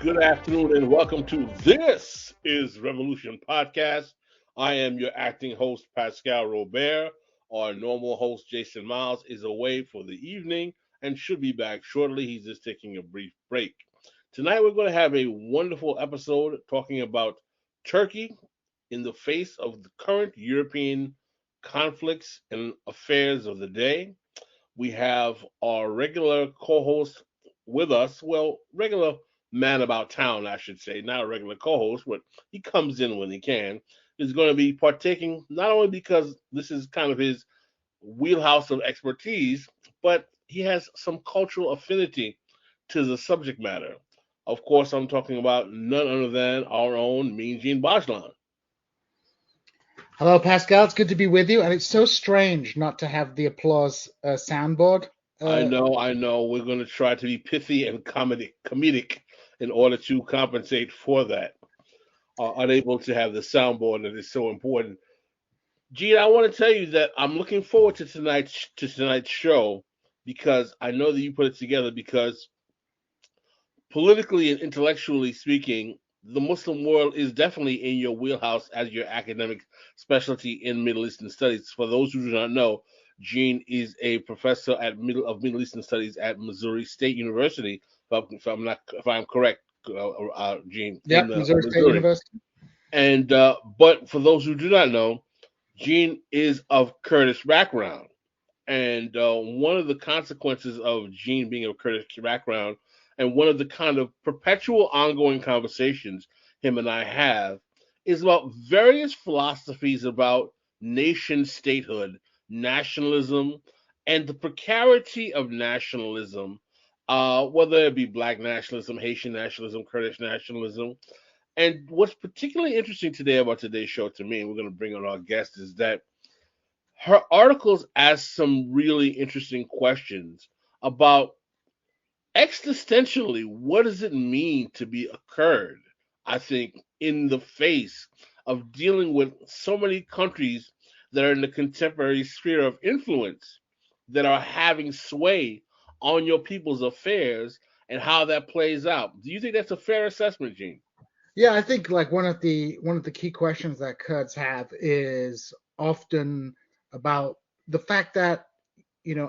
Good afternoon and welcome to This is Revolution Podcast. I am your acting host, Pascal Robert. Our normal host, Jason Miles, is away for the evening and should be back shortly. He's just taking a brief break. Tonight, we're going to have a wonderful episode talking about Turkey in the face of the current European conflicts and affairs of the day. We have our regular co-host with us. Well, regular man about town, I should say, not a regular co-host, but he comes in when he can. Is going to be partaking not only because this is kind of his wheelhouse of expertise, but he has some cultural affinity to the subject matter. Of course, I'm talking about none other than our own Mean Gene Bajlan. Hello, Pascal. It's good to be with you, and it's so strange not to have the applause soundboard. Uh, I know. We're going to try to be pithy and comedic in order to compensate for that. Unable to have the soundboard that is so important. Gene, I want to tell you that I'm looking forward to tonight's show because I know that you put it together because politically and intellectually speaking, the Muslim world is definitely in your wheelhouse as your academic specialty in Middle Eastern studies. For those who do not know, Gene is a professor of Middle Eastern studies at Missouri State University. If I'm correct, Gene, in yep, Missouri State Missouri. University. And but for those who do not know, Gene is of Kurdish background. And one of the consequences of Gene being of Kurdish background, and one of the kind of perpetual ongoing conversations him and I have, is about various philosophies about nation statehood, nationalism, and the precarity of nationalism, whether it be black nationalism, Haitian nationalism, Kurdish nationalism. And what's particularly interesting today about today's show to me, and we're going to bring on our guest, is that her articles ask some really interesting questions about existentially what does it mean to be a Kurd. I think in the face of dealing with so many countries that are in the contemporary sphere of influence that are having sway on your people's affairs and how that plays out. Do you think that's a fair assessment, Gene? Yeah, I think like one of the key questions that Kurds have is often about the fact that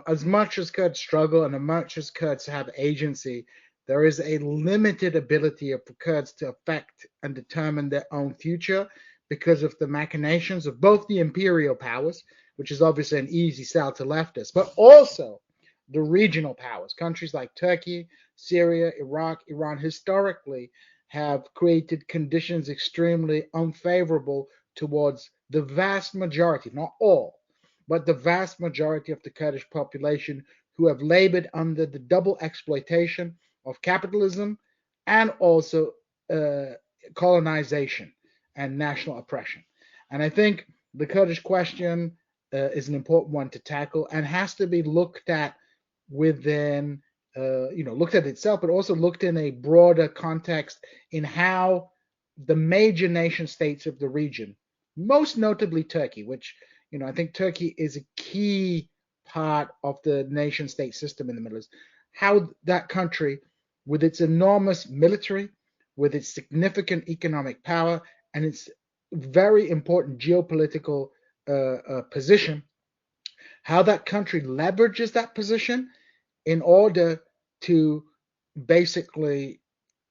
as much as Kurds struggle and as much as Kurds have agency, there is a limited ability of the Kurds to affect and determine their own future because of the machinations of both the imperial powers, which is obviously an easy sell to leftists, but also the regional powers. Countries like Turkey, Syria, Iraq, Iran historically have created conditions extremely unfavorable towards the vast majority, not all, but the vast majority of the Kurdish population who have labored under the double exploitation of capitalism and also uh, colonization and national oppression. And I think the Kurdish question is an important one to tackle and has to be looked at within, looked at itself, but also looked in a broader context in how the major nation states of the region, most notably Turkey, which I think Turkey is a key part of the nation state system in the Middle East. How that country, with its enormous military, with its significant economic power, and its very important geopolitical position, how that country leverages that position in order to basically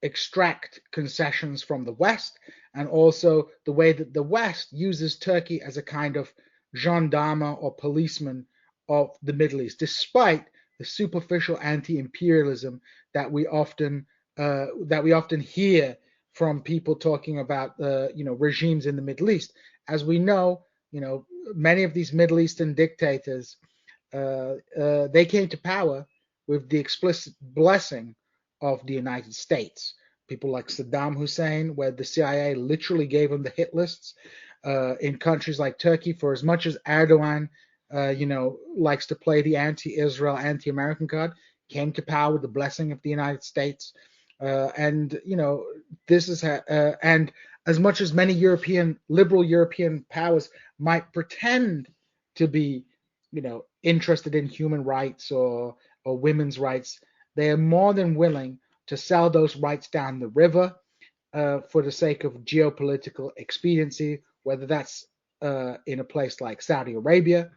extract concessions from the West, and also the way that the West uses Turkey as a kind of gendarme or policeman of the Middle East, despite the superficial anti-imperialism that we often hear from people talking about regimes in the Middle East. As we know, many of these Middle Eastern dictators they came to power with the explicit blessing of the United States. People like Saddam Hussein, where the CIA literally gave him the hit lists. In countries like Turkey, for as much as Erdogan, likes to play the anti-Israel, anti-American card, came to power with the blessing of the United States. And this is and as much as many liberal European powers might pretend to be interested in human rights or women's rights, they are more than willing to sell those rights down the river for the sake of geopolitical expediency, whether that's in a place like Saudi Arabia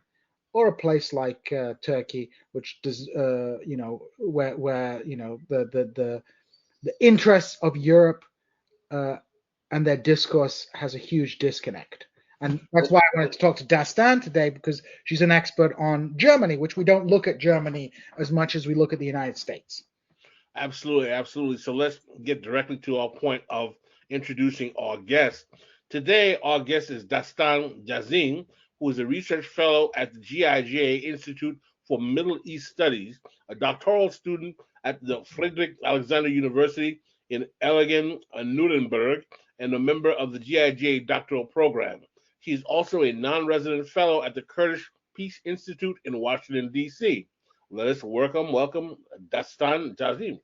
or a place like Turkey, which does, where the interests of Europe and their discourse has a huge disconnect. And that's why I wanted to talk to Dastan today, because she's an expert on Germany, which we don't look at Germany as much as we look at the United States. Absolutely, absolutely. So let's get directly to our point of introducing our guest. Today, our guest is Dastan Jasim, who is a research fellow at the GIGA Institute for Middle East Studies, a doctoral student at the Friedrich Alexander University in Erlangen, Nuremberg, and a member of the GIGA doctoral program. He is also a non-resident fellow at the Kurdish Peace Institute in Washington, D.C. Let us welcome Dastan Jasim.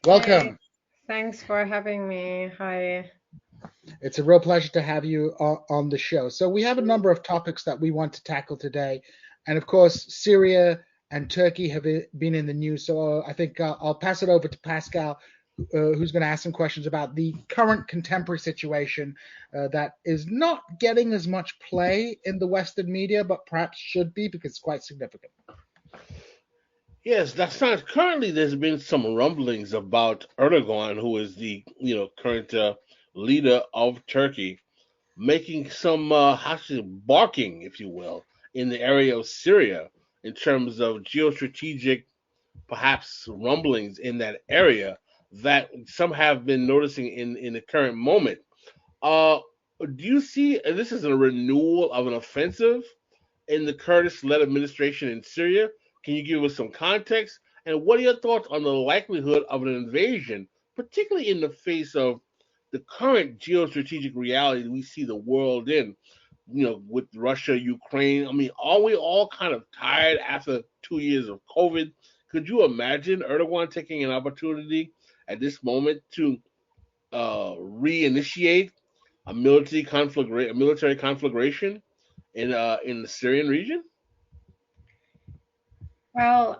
Welcome. Hey, thanks for having me. Hi. It's a real pleasure to have you on the show. So we have a number of topics that we want to tackle today. And of course, Syria and Turkey have been in the news. So I think I'll pass it over to Pascal, who's going to ask some questions about the current contemporary situation that is not getting as much play in the Western media, but perhaps should be because it's quite significant. Yes, that's not currently. There's been some rumblings about Erdogan, who is the current leader of Turkey, making some barking, if you will, in the area of Syria in terms of geostrategic, perhaps rumblings in that area that some have been noticing in the current moment. Uh, do you see this as a renewal of an offensive in the Kurdish-led administration in Syria? Can you give us some context? And what are your thoughts on the likelihood of an invasion, particularly in the face of the current geostrategic reality we see the world in, with Russia, Ukraine? I mean, are we all kind of tired after 2 years of COVID? Could you imagine Erdogan taking an opportunity at this moment to reinitiate a military conflagration in the Syrian region? Well,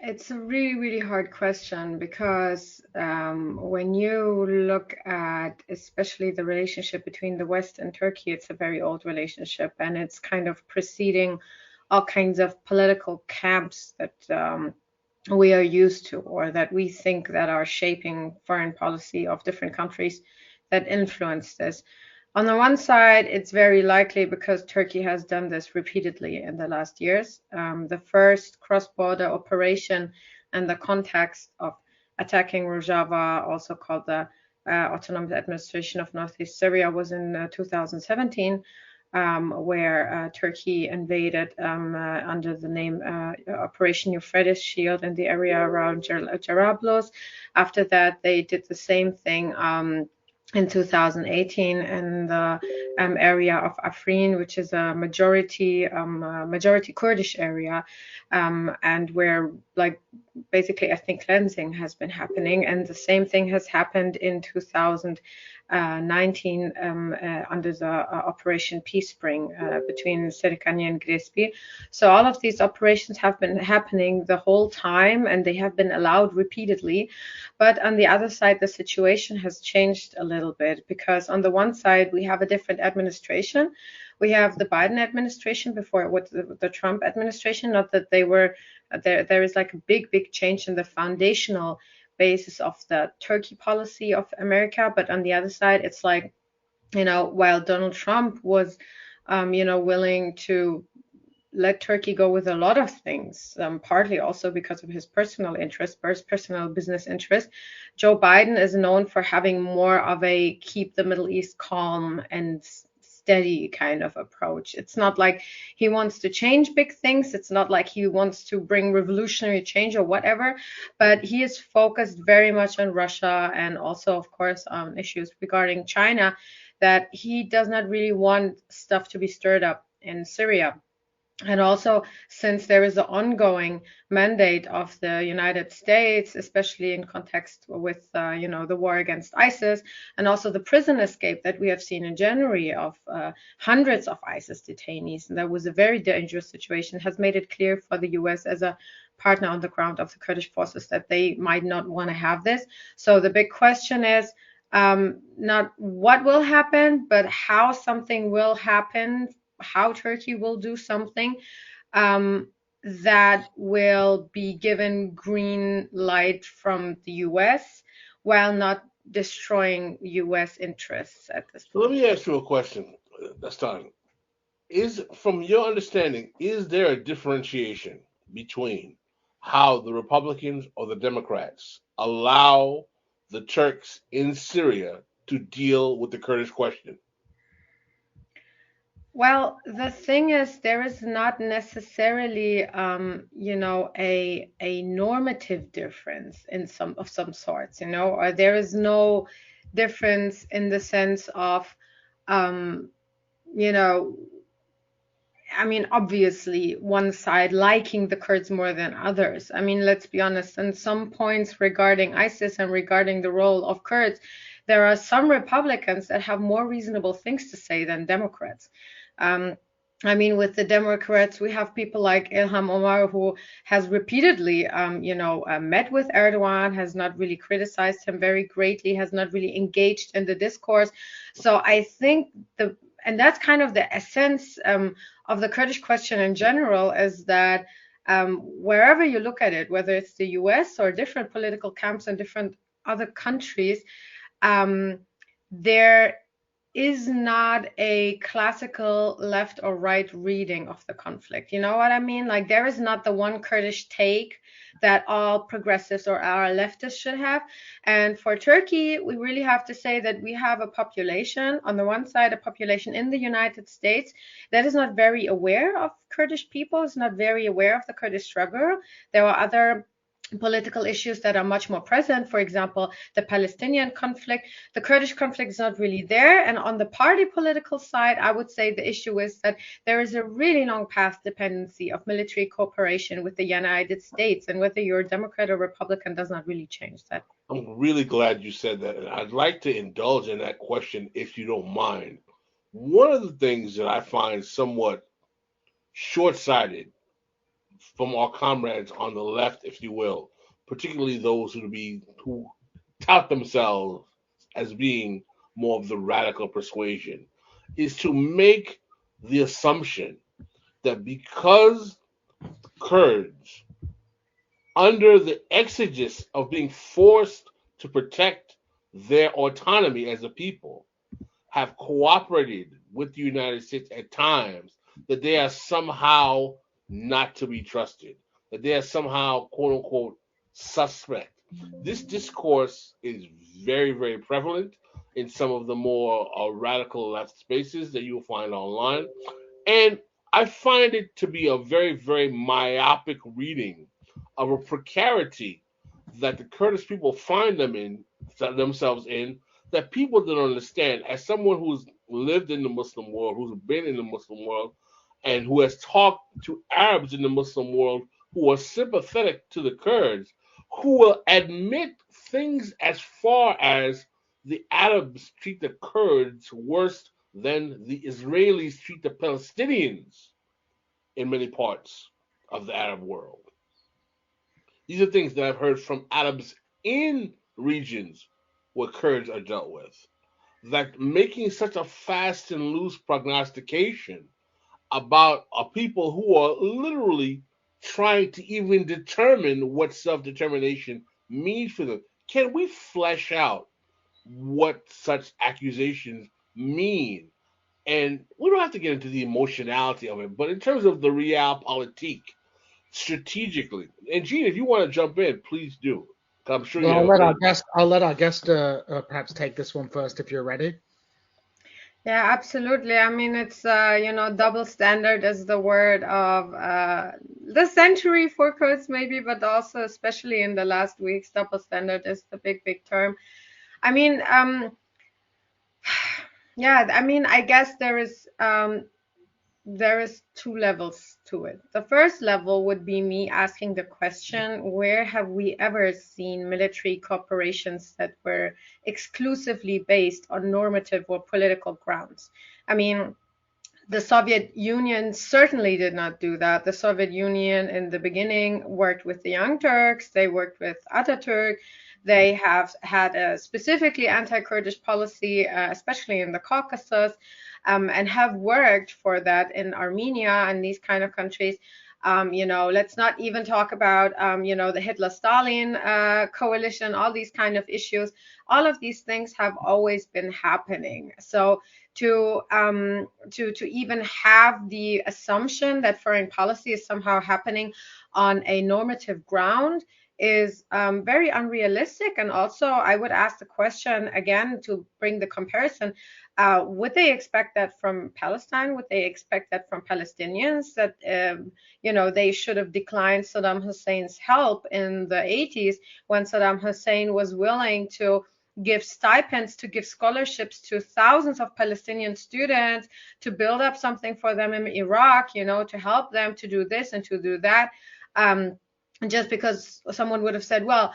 it's a really, really hard question because when you look at especially the relationship between the West and Turkey, it's a very old relationship and it's kind of preceding all kinds of political camps that we are used to or that we think that are shaping foreign policy of different countries that influence this. On the one side, it's very likely because Turkey has done this repeatedly in the last years. The first cross-border operation in the context of attacking Rojava, also called the Autonomous Administration of Northeast Syria, was in 2017, where Turkey invaded under the name Operation Euphrates Shield in the area around Jarablus. After that, they did the same thing in 2018 in the area of Afrin, which is a majority Kurdish area, and where basically ethnic cleansing has been happening. And the same thing has happened in 2019 under the Operation Peace Spring between Serikani and Grespi. So all of these operations have been happening the whole time and they have been allowed repeatedly. But on the other side, the situation has changed a little bit because on the one side, we have a different administration. We have the Biden administration before with the Trump administration. Not that they were there is like a big change in the foundational basis of the Turkey policy of America. But on the other side, it's like, while Donald Trump was, willing to let Turkey go with a lot of things, partly also because of his personal interest, personal business interest. Joe Biden is known for having more of a keep the Middle East calm and steady kind of approach. It's not like he wants to change big things. It's not like he wants to bring revolutionary change or whatever, but he is focused very much on Russia and also, of course, on issues regarding China, that he does not really want stuff to be stirred up in Syria. And also, since there is an ongoing mandate of the United States, especially in context with, the war against ISIS, and also the prison escape that we have seen in January of hundreds of ISIS detainees, and that was a very dangerous situation, has made it clear for the U.S. as a partner on the ground of the Kurdish forces that they might not want to have this. So the big question is not what will happen, but how something will happen, how Turkey will do something that will be given green light from the US while not destroying US interests at this So let point. me ask you a question, Dastan. From your understanding, is there a differentiation between how the Republicans or the Democrats allow the Turks in Syria to deal with the Kurdish question? Well, the thing is, there is not necessarily, a normative difference in some sorts, or there is no difference in the sense of, um, you know, I mean, obviously, one side liking the Kurds more than others. I mean, let's be honest, in some points regarding ISIS and regarding the role of Kurds, there are some Republicans that have more reasonable things to say than Democrats. Um, I mean, with the Democrats, we have people like Ilham Omar, who has repeatedly, met with Erdogan, has not really criticized him very greatly, has not really engaged in the discourse. So I think and that's kind of the essence of the Kurdish question in general, is that wherever you look at it, whether it's the US or different political camps in different other countries, there is not a classical left or right reading of the conflict. You know what I mean? Like, there is not the one Kurdish take that all progressives or our leftists should have. And for Turkey, we really have to say that we have a population, on the one side, a population in the United States that is not very aware of Kurdish people, is not very aware of the Kurdish struggle. There are other political issues that are much more present. For example, the Palestinian conflict. The Kurdish conflict is not really there. And on the party political side, I would say the issue is that there is a really long past dependency of military cooperation with the United States, and whether you're a Democrat or Republican does not really change that. I'm really glad you said that. And I'd like to indulge in that question if you don't mind. One of the things that I find somewhat short sighted from our comrades on the left, if you will, particularly those who tout themselves as being more of the radical persuasion, is to make the assumption that because Kurds, under the exegesis of being forced to protect their autonomy as a people, have cooperated with the United States at times, that they are somehow not to be trusted, that they are somehow, quote unquote, suspect. This discourse is very, very prevalent in some of the more radical left spaces that you'll find online. And I find it to be a very, very myopic reading of a precarity that the Kurdish people find themselves in, that people don't understand. As someone who's lived in the Muslim world, who's been in the Muslim world, and who has talked to Arabs in the Muslim world who are sympathetic to the Kurds, who will admit things as far as the Arabs treat the Kurds worse than the Israelis treat the Palestinians in many parts of the Arab world. These are things that I've heard from Arabs in regions where Kurds are dealt with. That making such a fast and loose prognostication about a people who are literally trying to even determine what self determination means for them. Can we flesh out what such accusations mean? And we don't have to get into the emotionality of it, but in terms of the realpolitik, strategically. And Gene, if you want to jump in, please do. I'm sure you Well, have I'll let our guest perhaps take this one first if you're ready. Yeah, absolutely. I mean, it's, double standard is the word of the century for Kurds, maybe, but also, especially in the last weeks, double standard is the big, big term. I mean, yeah, I mean, I guess there is two levels to it. The first level would be me asking the question, where have we ever seen military corporations that were exclusively based on normative or political grounds? I mean, The Soviet Union certainly did not do that. The Soviet Union in the beginning worked with the Young Turks, they worked with Ataturk. They have had a specifically anti-Kurdish policy, especially in the Caucasus, and have worked for that in Armenia and these kind of countries. Let's not even talk about, the Hitler-Stalin coalition, all these kind of issues. All of these things have always been happening. So to even have the assumption that foreign policy is somehow happening on a normative ground is very unrealistic. And also, I would ask the question again to bring the comparison. Would they expect that from Palestine? Would they expect that from Palestinians, that they should have declined Saddam Hussein's help in the 80s when Saddam Hussein was willing to give stipends, to give scholarships to thousands of Palestinian students, to build up something for them in Iraq, to help them to do this and to do that. Just because someone would have said, well,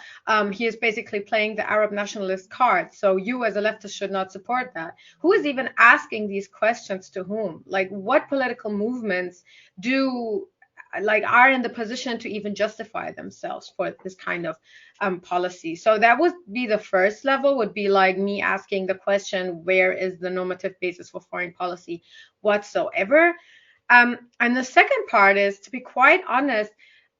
he is basically playing the Arab nationalist card, so you as a leftist should not support that. Who is even asking these questions to whom? Like, what political movements are in the position to even justify themselves for this kind of policy? So that would be the first level, would be like me asking the question, where is the normative basis for foreign policy whatsoever? And the second part is, to be quite honest,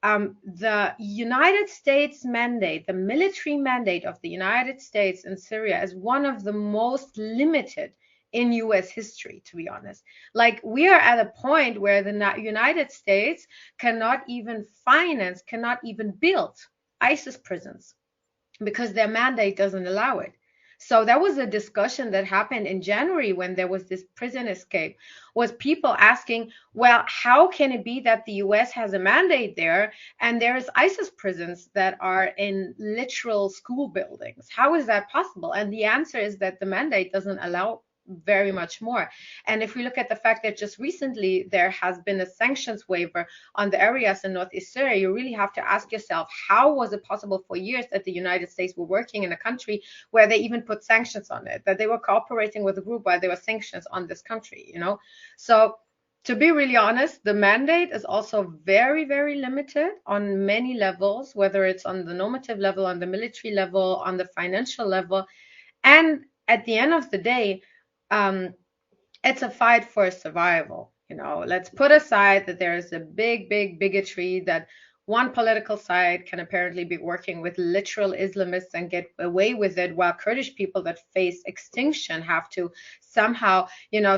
the United States mandate, the military mandate of the United States in Syria, is one of the most limited in US history, to be honest. Like, we are at a point where the United States cannot even finance, cannot even build ISIS prisons because their mandate doesn't allow it. So that was a discussion that happened in January when there was this prison escape, was people asking, well, how can it be that the US has a mandate there and there's ISIS prisons that are in literal school buildings? How is that possible? And the answer is that the mandate doesn't allow very much more. And if we look at the fact that just recently there has been a sanctions waiver on the areas in northeast Syria, you really have to ask yourself, how was it possible for years that the United States were working in a country where they even put sanctions on it, that they were cooperating with a group while there were sanctions on this country, So to be really honest, the mandate is also very, very limited on many levels, whether it's on the normative level, on the military level, on the financial level. And at the end of the day, it's a fight for survival. Let's put aside that there is a big bigotry, that one political side can apparently be working with literal Islamists and get away with it, while Kurdish people that face extinction have to somehow,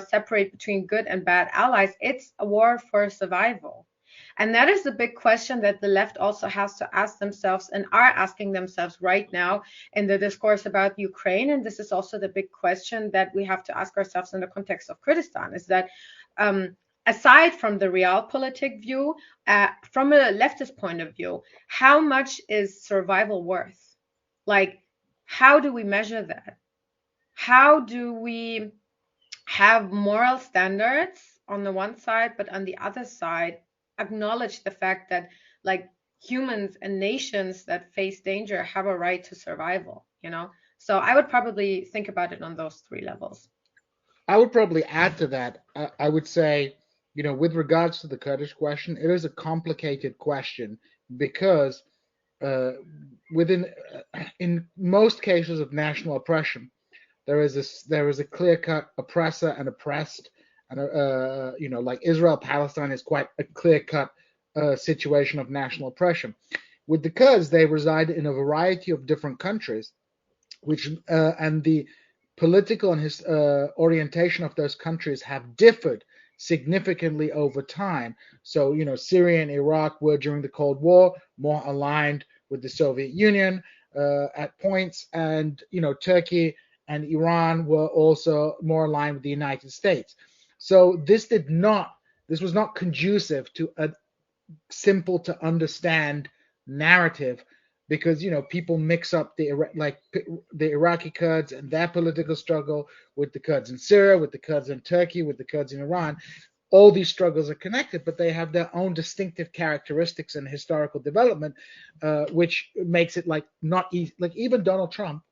separate between good and bad allies. It's a war for survival. And that is the big question that the left also has to ask themselves, and are asking themselves right now in the discourse about Ukraine. And this is also the big question that we have to ask ourselves in the context of Kurdistan, is that aside from the realpolitik view, from a leftist point of view, how much is survival worth? Like, how do we measure that? How do we have moral standards on the one side, but on the other side, acknowledge the fact that, like, humans and nations that face danger have a right to survival, So I would probably think about it on those three levels. I would probably add to that. I would say, with regards to the Kurdish question, it is a complicated question because in most cases of national oppression, there is a clear-cut oppressor and oppressed, and like Israel Palestine is quite a clear-cut situation of national oppression. With the Kurds, they reside in a variety of different countries, which and the political and orientation of those countries have differed significantly over time. So, Syria and Iraq were, during the Cold War, more aligned with the Soviet Union at points, and Turkey and Iran were also more aligned with the United States. So this was not conducive to a simple to understand narrative, because people mix up the Iraqi Kurds and their political struggle with the Kurds in Syria, with the Kurds in Turkey, with the Kurds in Iran. All these struggles are connected, but they have their own distinctive characteristics and historical development, which makes it not easy. Like, even Donald Trump,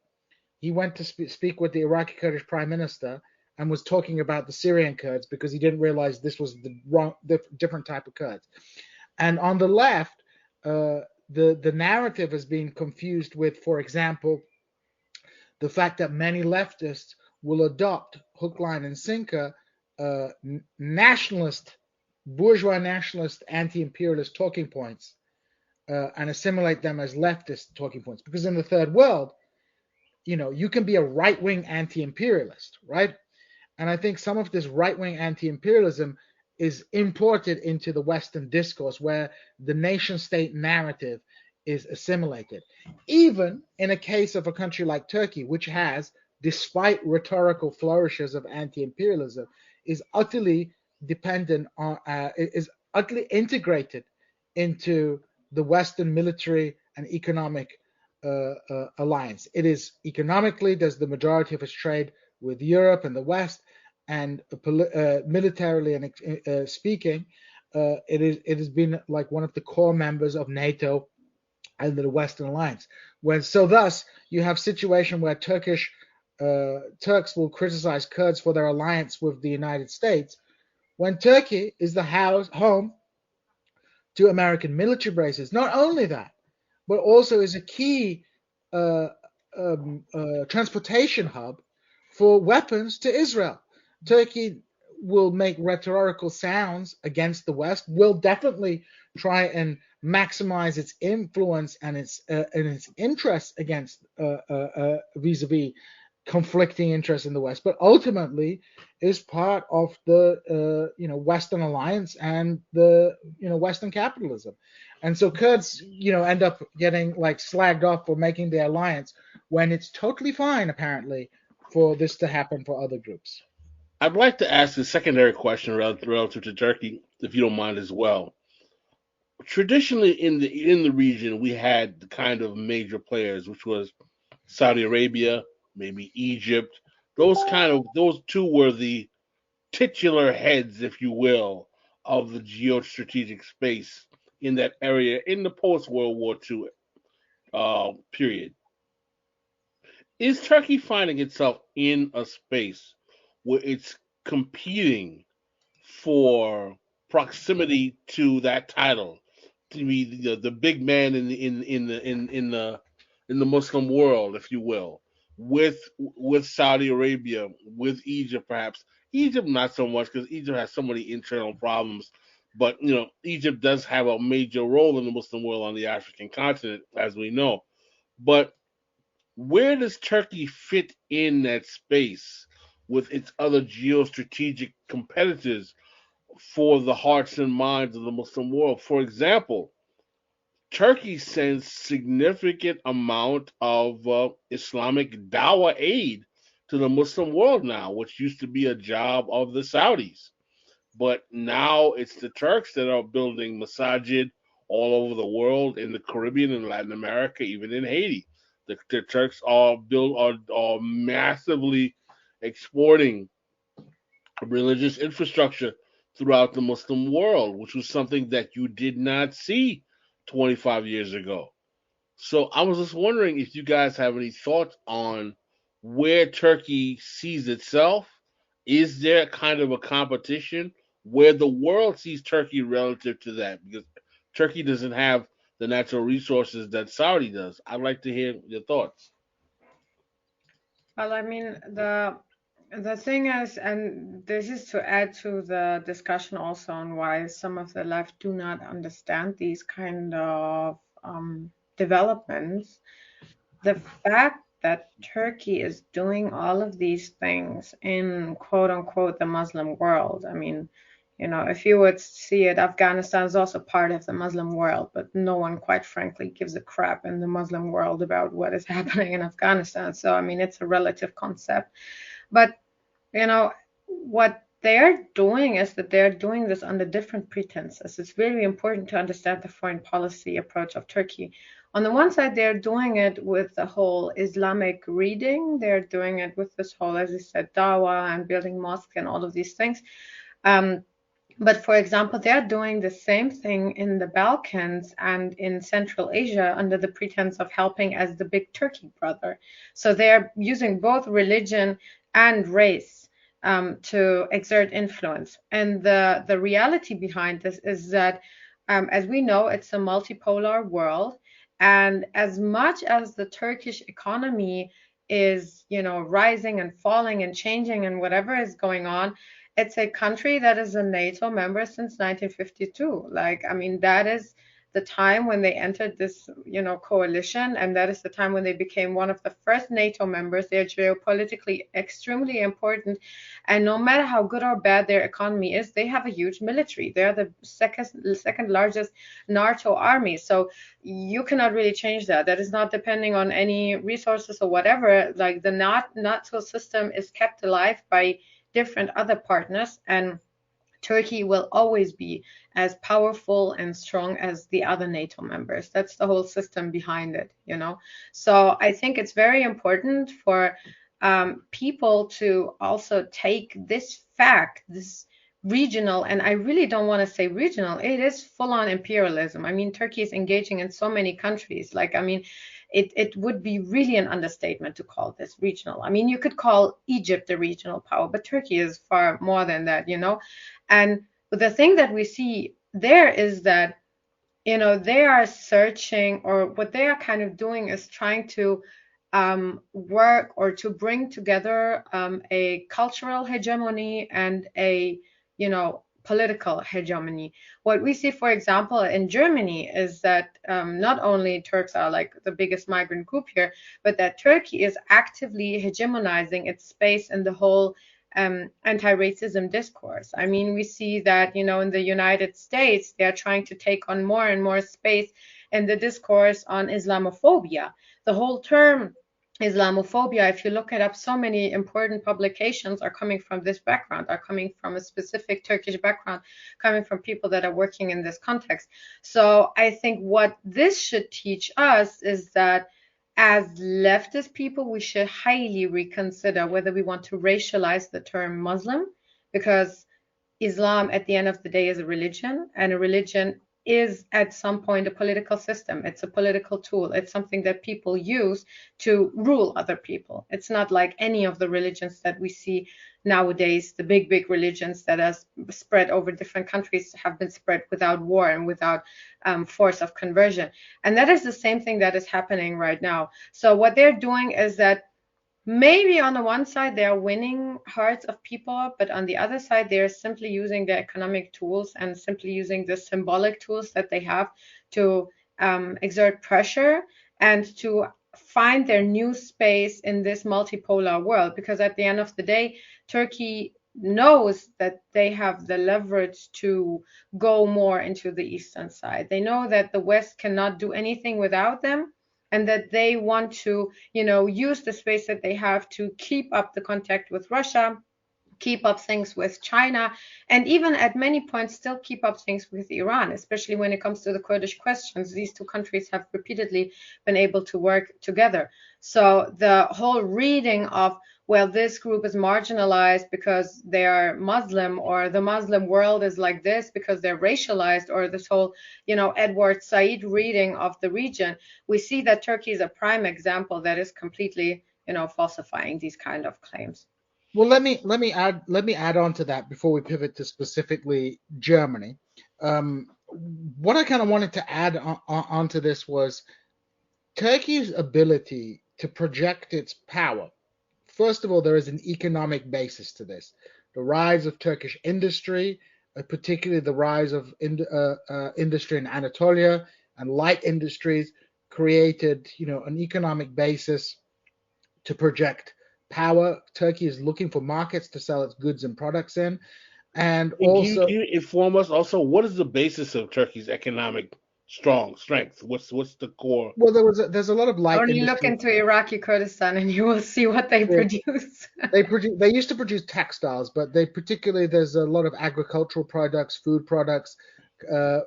he went to speak with the Iraqi Kurdish prime minister, and was talking about the Syrian Kurds because he didn't realize this was the different type of Kurds. And on the left, the narrative has been confused with, for example, the fact that many leftists will adopt hook, line, and sinker nationalist, bourgeois nationalist, anti-imperialist talking points and assimilate them as leftist talking points. Because in the third world, you can be a right-wing anti-imperialist, right? And I think some of this right-wing anti-imperialism is imported into the Western discourse where the nation-state narrative is assimilated. Even in a case of a country like Turkey, which has, despite rhetorical flourishes of anti-imperialism, is utterly dependent on, is utterly integrated into the Western military and economic alliance. It is economically, does the majority of its trade with Europe and the West, and militarily and speaking, it has been like one of the core members of NATO and the Western alliance. Thus you have situation where Turks will criticize Kurds for their alliance with the United States, when Turkey is the home to American military bases. Not only that, but also is a key transportation hub for weapons to Israel. Turkey will make rhetorical sounds against the West, will definitely try and maximize its influence and its interests against vis-a-vis conflicting interests in the West, but ultimately is part of the Western alliance and the Western capitalism. And so Kurds end up getting like slagged off for making the alliance when it's totally fine apparently for this to happen for other groups. I'd like to ask a secondary question relative to Turkey, if you don't mind as well. Traditionally, in the region, we had the kind of major players, which was Saudi Arabia, maybe Egypt. Those two were the titular heads, if you will, of the geostrategic space in that area in the post World War II period. Is Turkey finding itself in a space where it's competing for proximity to that title, to be the big man in the Muslim world, if you will, with Saudi Arabia, with Egypt perhaps. Egypt not so much because Egypt has so many internal problems, but Egypt does have a major role in the Muslim world on the African continent, as we know. But where does Turkey fit in that space with its other geostrategic competitors for the hearts and minds of the Muslim world? For example, Turkey sends significant amount of Islamic dawah aid to the Muslim world now, which used to be a job of the Saudis. But now it's the Turks that are building masajid all over the world, in the Caribbean and Latin America, even in Haiti. The Turks are massively exporting religious infrastructure throughout the Muslim world, which was something that you did not see 25 years ago. So I was just wondering if you guys have any thoughts on where Turkey sees itself. Is there kind of a competition where the world sees Turkey relative to that? Because Turkey doesn't have the natural resources that Saudi does. I'd like to hear your thoughts. Well, I mean, the thing is, and this is to add to the discussion also on why some of the left do not understand these kind of developments. The fact that Turkey is doing all of these things in quote unquote the Muslim world. I mean, if you would see it, Afghanistan is also part of the Muslim world, but no one, quite frankly, gives a crap in the Muslim world about what is happening in Afghanistan. So, I mean, it's a relative concept. But, what they're doing is that they're doing this under different pretenses. It's very important to understand the foreign policy approach of Turkey. On the one side, they're doing it with the whole Islamic reading. They're doing it with this whole, as you said, dawah and building mosques and all of these things. But for example, they're doing the same thing in the Balkans and in Central Asia under the pretense of helping as the big Turkey brother. So they're using both religion and race to exert influence. And the reality behind this is that, as we know, it's a multipolar world. And as much as the Turkish economy is, rising and falling and changing and whatever is going on, it's a country that is a NATO member since 1952. Like, I mean, that is the time when they entered this, coalition, and that is the time when they became one of the first NATO members. They are geopolitically extremely important, and no matter how good or bad their economy is, they have a huge military. They are the second largest NATO army. So you cannot really change that. That is not depending on any resources or whatever. Like the NATO system is kept alive by different other partners, and Turkey will always be as powerful and strong as the other NATO members. That's the whole system behind it. So I think it's very important for people to also take this fact, this regional, and I really don't want to say regional, it is full-on imperialism. I mean, Turkey is engaging in so many countries. Like, I mean, it would be really an understatement to call this regional. I mean, you could call Egypt a regional power, but Turkey is far more than that. And the thing that we see there is that, they are searching, or what they are kind of doing is trying to work or to bring together a cultural hegemony and a, political hegemony. What we see, for example, in Germany is that not only Turks are like the biggest migrant group here, but that Turkey is actively hegemonizing its space in the whole anti-racism discourse. I mean, we see that, in the United States, they are trying to take on more and more space in the discourse on Islamophobia. The whole term Islamophobia, if you look it up, so many important publications are coming from this background, are coming from a specific Turkish background, coming from people that are working in this context. So I think what this should teach us is that as leftist people, we should highly reconsider whether we want to racialize the term Muslim, because Islam at the end of the day is a religion, and a religion is at some point a political system. It's a political tool. It's something that people use to rule other people. It's not like any of the religions that we see nowadays. The big religions that are spread over different countries have been spread without war and without force of conversion. And that is the same thing that is happening right now. So what they're doing is that maybe on the one side, they are winning hearts of people, but on the other side, they are simply using their economic tools and simply using the symbolic tools that they have to exert pressure and to find their new space in this multipolar world. Because at the end of the day, Turkey knows that they have the leverage to go more into the eastern side. They know that the West cannot do anything without them, and that they want to, use the space that they have to keep up the contact with Russia, keep up things with China, and even at many points still keep up things with Iran, especially when it comes to the Kurdish questions. These two countries have repeatedly been able to work together. So the whole reading of, well, this group is marginalized because they are Muslim, or the Muslim world is like this because they're racialized, or this whole, Edward Said reading of the region, we see that Turkey is a prime example that is completely, falsifying these kind of claims. Well, let me add on to that before we pivot to specifically Germany. What I kind of wanted to add onto this was Turkey's ability to project its power. First of all, there is an economic basis to this. The rise of Turkish industry, particularly the rise of industry in Anatolia and light industries, created, an economic basis to project power. Turkey is looking for markets to sell its goods and products in, and also, can you inform us also what is the basis of Turkey's economic strength? What's the core? well, there's a lot of light Only look industry. into Iraqi Kurdistan and you will see what they produce. They used to produce textiles, but there's a lot of agricultural products, food products,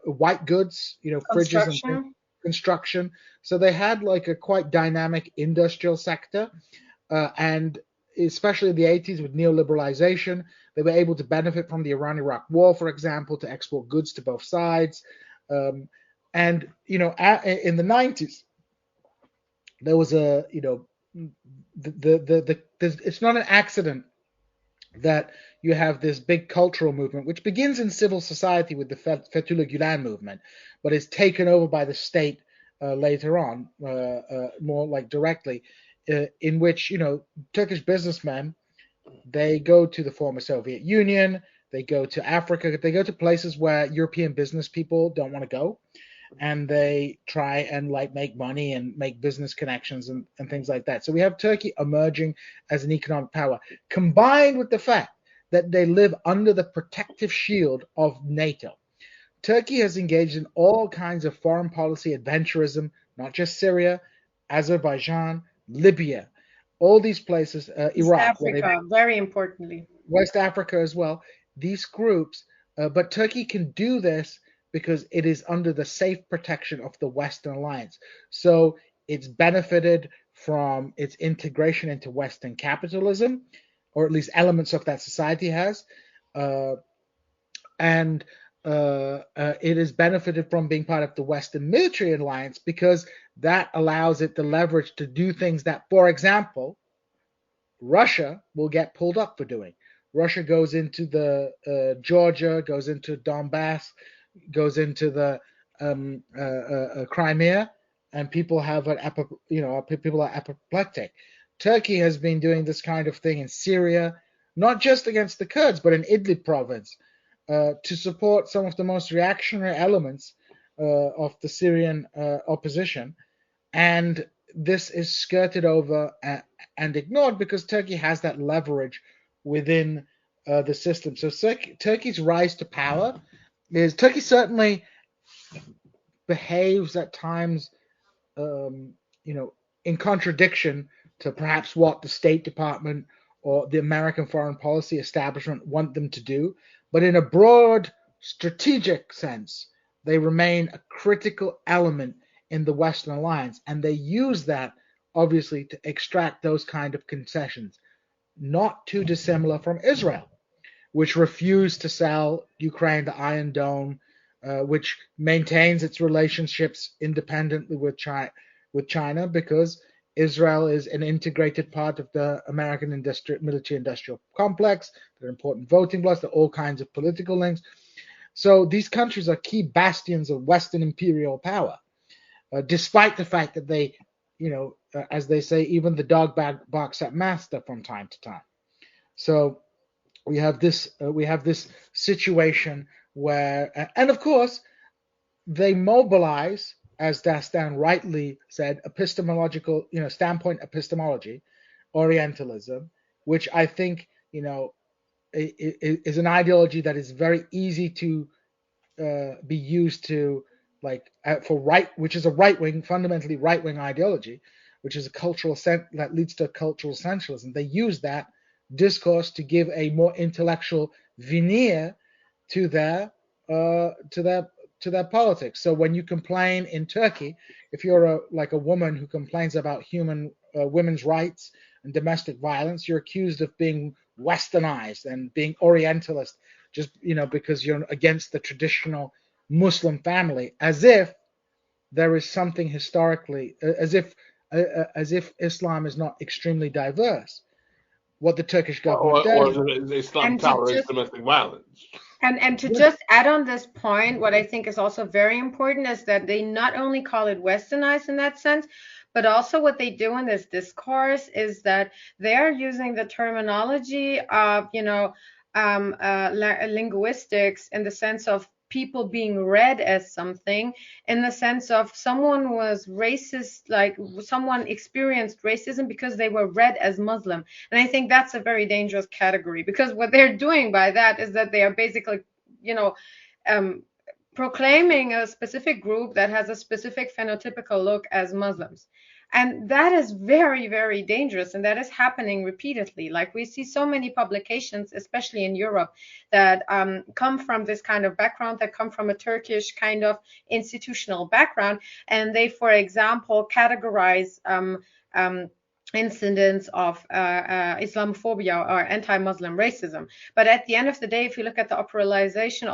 white goods, fridges and construction. So they had like a quite dynamic industrial sector, and especially in the 80s with neoliberalization, they were able to benefit from the Iran-Iraq war, for example, to export goods to both sides. And in the 90s, there was it's not an accident that you have this big cultural movement, which begins in civil society with the Fethullah Gulen movement, but is taken over by the state later on, more like directly, in which, Turkish businessmen, they go to the former Soviet Union, they go to Africa, they go to places where European business people don't want to go, and they try and like make money and make business connections and things like that. So we have Turkey emerging as an economic power, combined with the fact that they live under the protective shield of NATO. Turkey has engaged in all kinds of foreign policy adventurism, not just Syria, Azerbaijan, Libya, all these places, East Iraq, Africa, very importantly. West Africa as well. These groups, but Turkey can do this because it is under the safe protection of the Western alliance. So it's benefited from its integration into Western capitalism, or at least elements of that society has. And it has benefited from being part of the Western military alliance because that allows it the leverage to do things that, for example, Russia will get pulled up for doing. Russia goes into the Georgia, goes into Donbass, goes into the Crimea, and people have people are apoplectic. Turkey has been doing this kind of thing in Syria, not just against the Kurds, but in Idlib province, to support some of the most reactionary elements of the Syrian opposition. And this is skirted over and ignored because Turkey has that leverage within the system. So Turkey's rise to power is Turkey certainly behaves at times, in contradiction to perhaps what the State Department or the American foreign policy establishment want them to do. But in a broad strategic sense, they remain a critical element in the Western alliance, and they use that obviously to extract those kind of concessions, not too dissimilar from Israel, which refused to sell Ukraine the Iron Dome, which maintains its relationships independently with China because Israel is an integrated part of the American military-industrial complex. They're important voting blocks. There are all kinds of political links. So these countries are key bastions of Western imperial power, despite the fact that they, as they say, even the dog barks at master from time to time. So we have this situation where, and of course, they mobilize, as Dastan rightly said, epistemological, standpoint epistemology, Orientalism, which I think, is an ideology that is very easy to be used to, which is a right-wing, fundamentally right-wing ideology, which is that leads to cultural essentialism. They use that discourse to give a more intellectual veneer to their politics. So when you complain in Turkey, if you're a woman who complains about women's rights and domestic violence, you're accused of being westernized and being Orientalist, just because you're against the traditional Muslim family, as if there is something historically, as if Islam is not extremely diverse. What the Turkish government does, or Islam tolerates domestic violence. And to just add on this point, what I think is also very important is that they not only call it westernized in that sense, but also what they do in this discourse is that they are using the terminology of, linguistics in the sense of people being read as something, in the sense of someone was racist, like someone experienced racism because they were read as Muslim. And I think that's a very dangerous category, because what they're doing by that is that they are basically, proclaiming a specific group that has a specific phenotypical look as Muslims. And that is very, very dangerous. And that is happening repeatedly. Like we see so many publications, especially in Europe, that come from this kind of background, that come from a Turkish kind of institutional background. And they, for example, categorize incidents of Islamophobia or anti-Muslim racism. But at the end of the day, if you look at the operationalization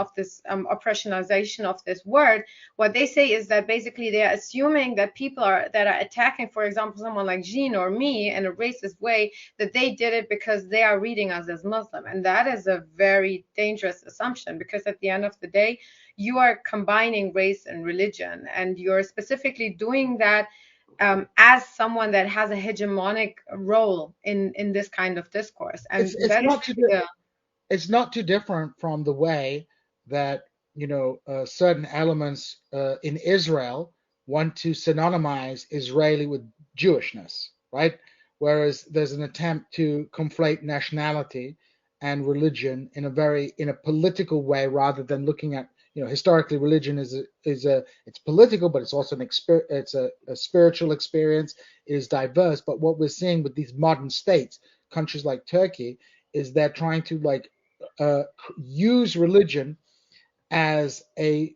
of this word, what they say is that basically they are assuming that people that are attacking, for example, someone like Jean or me in a racist way, that they did it because they are reading us as Muslim. And that is a very dangerous assumption, because at the end of the day, you are combining race and religion, and you're specifically doing that as someone that has a hegemonic role in this kind of discourse. And It's that is, not too yeah. it's not too different from the way that certain elements in Israel want to synonymize Israeli with Jewishness, right? Whereas there's an attempt to conflate nationality and religion in a political way, rather than looking at, historically religion is it's political, but it's also it's a spiritual experience. It is diverse. But what we're seeing with these modern states, countries like Turkey, is they're trying to use religion as a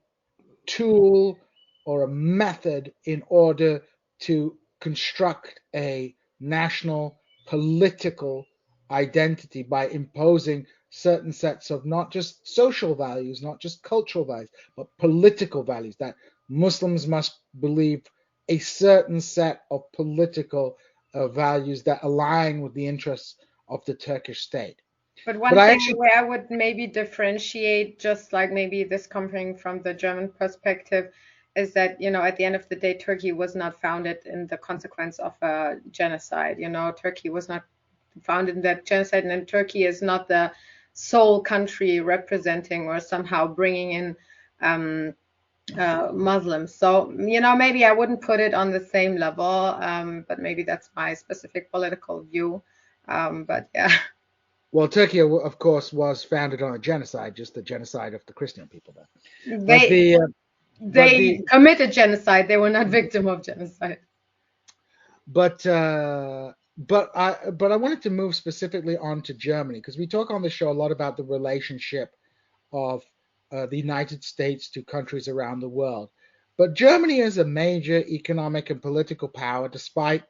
tool or a method in order to construct a national political identity by imposing certain sets of not just social values, not just cultural values, but political values, that Muslims must believe a certain set of political values that align with the interests of the Turkish state. But But one I thing actually, where I would maybe differentiate, just like maybe this coming from the German perspective, is that, at the end of the day, Turkey was not founded in the consequence of a genocide. Turkey was not founded in that genocide, and Turkey is not the sole country representing or somehow bringing in Muslims. So, maybe I wouldn't put it on the same level, but maybe that's my specific political view. But yeah. well, Turkey, of course, was founded on a genocide, just the genocide of the Christian people there. But They the but they the committed genocide. They were not victim of genocide. but I wanted to move specifically on to Germany, because we talk on the show a lot about the relationship of the United States to countries around the world. But Germany is a major economic and political power, despite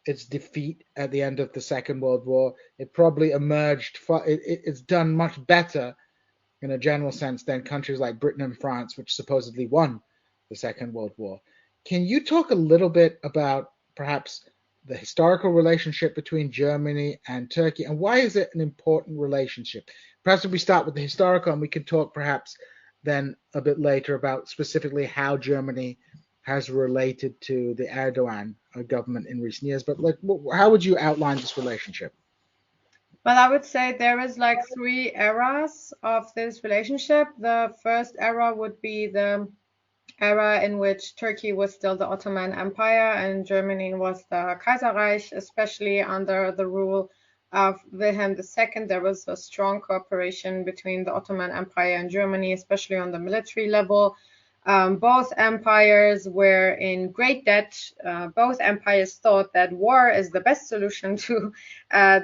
its defeat at the end of the Second World War. It probably emerged. It's done much better in a general sense than countries like Britain and France, which supposedly won the Second World War. Can you talk a little bit about perhaps the historical relationship between Germany and Turkey, and why is it an important relationship? Perhaps if we start with the historical, and we can talk perhaps then a bit later about specifically how Germany has related to the Erdogan government in recent years. But how would you outline this relationship? Well, I would say there is like three eras of this relationship. The first era would be the era in which Turkey was still the Ottoman Empire and Germany was the Kaiserreich, especially under the rule of Wilhelm II. There was a strong cooperation between the Ottoman Empire and Germany, especially on the military level. Both empires were in great debt. Both empires thought that war is the best solution to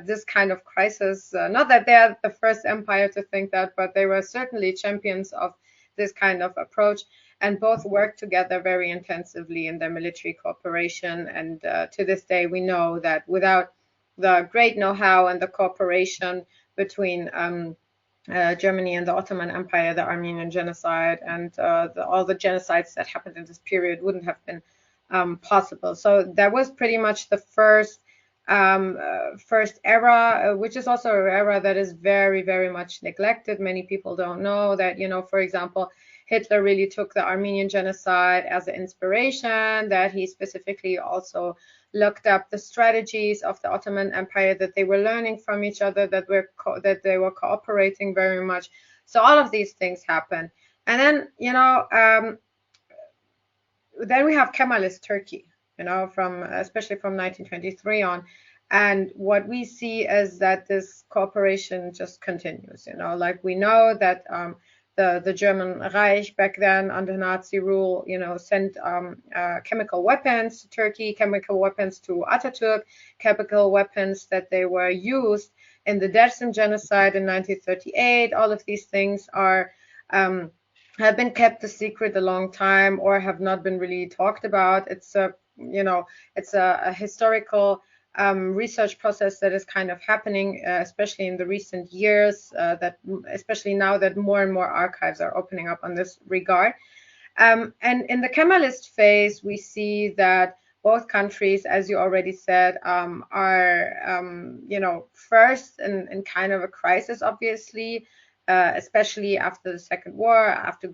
this kind of crisis. Not that they are the first empire to think that, but they were certainly champions of this kind of approach. And both worked together very intensively in their military cooperation. And to this day, we know that without the great know-how and the cooperation between Germany and the Ottoman Empire, the Armenian genocide, and all the genocides that happened in this period wouldn't have been possible. So that was pretty much the first era, which is also an era that is very, very much neglected. Many people don't know that, for example, Hitler really took the Armenian genocide as an inspiration, that he specifically also looked up the strategies of the Ottoman Empire, that they were learning from each other, that they were cooperating very much. So all of these things happen. And then, then we have Kemalist Turkey, especially from 1923 on. And what we see is that this cooperation just continues, like we know that the German Reich back then under Nazi rule, sent chemical weapons to Turkey, chemical weapons to Ataturk, chemical weapons that they were used in the Dersim genocide in 1938. All of these things are have been kept a secret a long time or have not been really talked about. It's it's a historical research process that is kind of happening, especially in the recent years, that especially now that more and more archives are opening up on this regard. And in the Kemalist phase, we see that both countries, as you already said, are, first in kind of a crisis, obviously, especially after the Second War, after the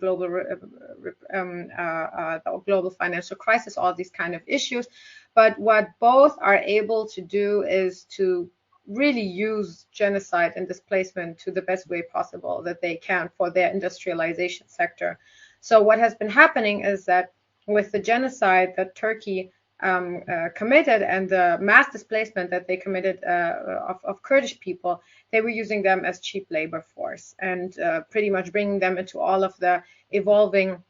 global financial crisis, all these kind of issues. But what both are able to do is to really use genocide and displacement to the best way possible that they can for their industrialization sector. So what has been happening is that with the genocide that Turkey committed and the mass displacement that they committed of Kurdish people, they were using them as cheap labor force and pretty much bringing them into all of the evolving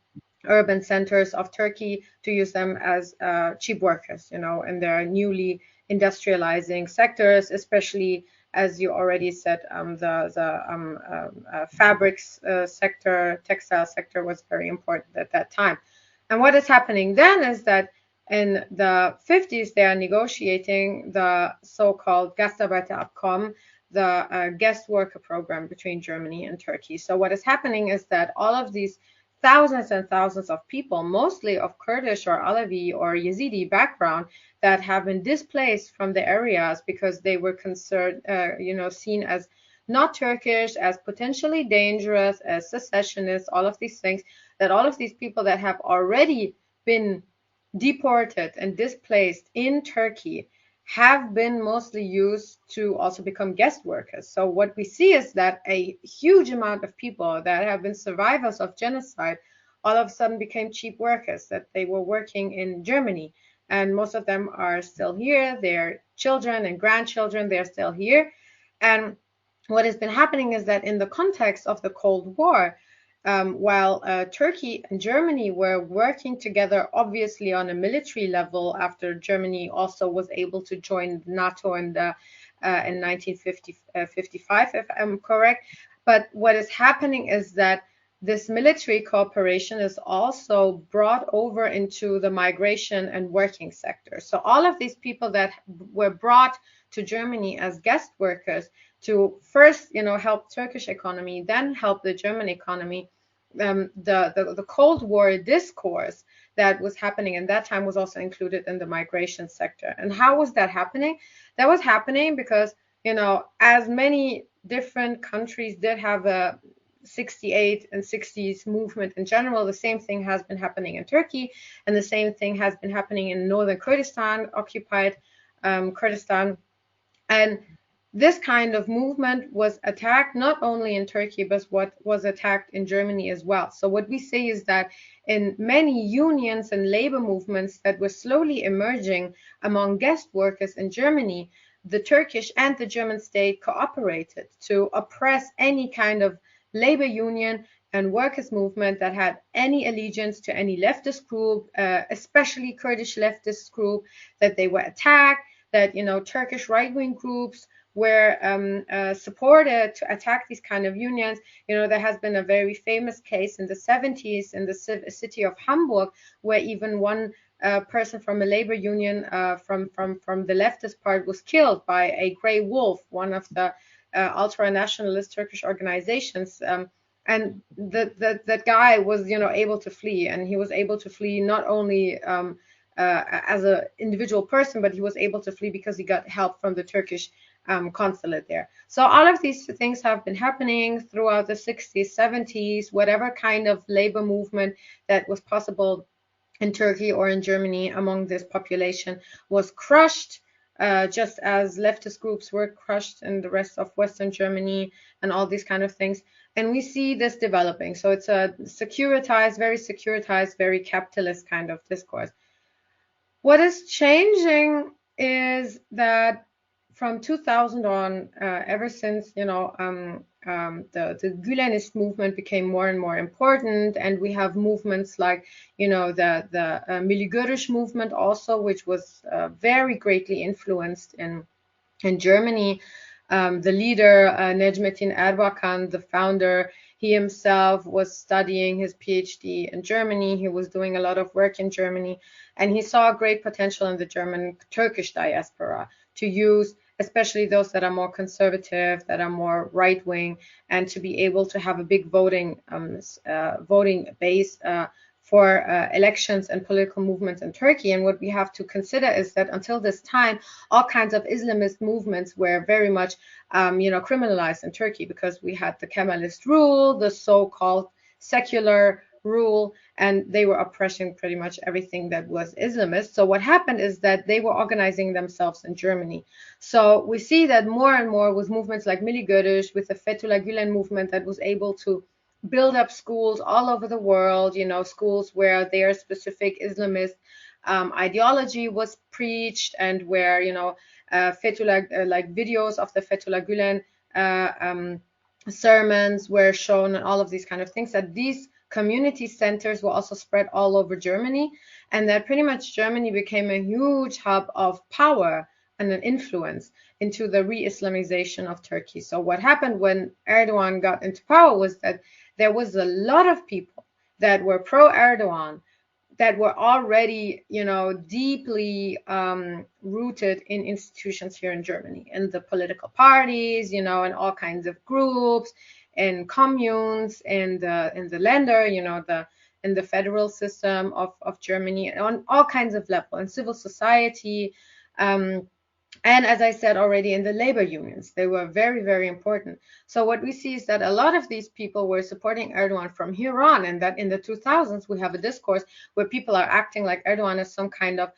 urban centers of Turkey to use them as cheap workers, in their newly industrializing sectors, especially, as you already said, the fabrics sector, textile sector was very important at that time. And what is happening then is that in the 50s, they are negotiating the so-called Gastarbeiterabkommen, the guest worker program between Germany and Turkey. So what is happening is that all of these thousands and thousands of people, mostly of Kurdish or Alawi or Yazidi background, that have been displaced from the areas because they were seen as not Turkish, as potentially dangerous, as secessionists, all of these things, that all of these people that have already been deported and displaced in Turkey have been mostly used to also become guest workers. So what we see is that a huge amount of people that have been survivors of genocide all of a sudden became cheap workers, that they were working in Germany. And most of them are still here. Their children and grandchildren, they're still here. And what has been happening is that in the context of the Cold War, while Turkey and Germany were working together, obviously on a military level, after Germany also was able to join NATO in 1955, if I'm correct. But what is happening is that this military cooperation is also brought over into the migration and working sector. So all of these people that were brought to Germany as guest workers to first, help Turkish economy, then help the German economy. The Cold War discourse that was happening in that time was also included in the migration sector. And how was that happening? That was happening because, as many different countries did have a 68 and 60s movement in general, the same thing has been happening in Turkey, and the same thing has been happening in northern Kurdistan, occupied Kurdistan. And this kind of movement was attacked not only in Turkey, but what was attacked in Germany as well. So what we see is that in many unions and labor movements that were slowly emerging among guest workers in Germany, the Turkish and the German state cooperated to oppress any kind of labor union and workers movement that had any allegiance to any leftist group, especially Kurdish leftist group, that they were attacked, that, Turkish right-wing groups were supported to attack these kind of unions. There has been a very famous case in the 70s in the city of Hamburg, where even one person from a labor union from the leftist part was killed by a grey wolf, one of the ultra-nationalist Turkish organizations. And that guy was, able to flee, and he was able to flee not only as an individual person, but he was able to flee because he got help from the Turkish consulate there. So all of these things have been happening throughout the 60s, 70s, whatever kind of labor movement that was possible in Turkey or in Germany among this population was crushed, just as leftist groups were crushed in the rest of Western Germany and all these kind of things. And we see this developing. So it's a securitized, very capitalist kind of discourse. What is changing is that from 2000 on, ever since, the Gülenist movement became more and more important, and we have movements like, the Milli Görüş movement also, which was very greatly influenced in Germany. The leader, Necmettin Erbakan, the founder, He himself was studying his PhD in Germany. He was doing a lot of work in Germany, and he saw great potential in the German Turkish diaspora to use, especially those that are more conservative, that are more right wing, and to be able to have a big voting base for elections and political movements in Turkey. And what we have to consider is that until this time, all kinds of Islamist movements were very much, criminalized in Turkey, because we had the Kemalist rule, the so-called secular rule, and they were oppressing pretty much everything that was Islamist. So what happened is that they were organizing themselves in Germany. So we see that more and more with movements like Milli Görüş, with the Fethullah Gülen movement that was able to build up schools all over the world, schools where their specific Islamist ideology was preached, and where, Fethullah, like videos of the Fethullah Gülen sermons were shown, and all of these kind of things, that these community centers were also spread all over Germany, and that pretty much Germany became a huge hub of power and an influence into the re-Islamization of Turkey. So what happened when Erdogan got into power was that there was a lot of people that were pro-Erdogan, that were already, deeply rooted in institutions here in Germany, in the political parties, in all kinds of groups, in communes, in the Länder, in the federal system of Germany, on all kinds of levels, in civil society. And as I said already, in the labor unions, they were very, very important. So what we see is that a lot of these people were supporting Erdogan from here on, and that in the 2000s, we have a discourse where people are acting like Erdogan is some kind of,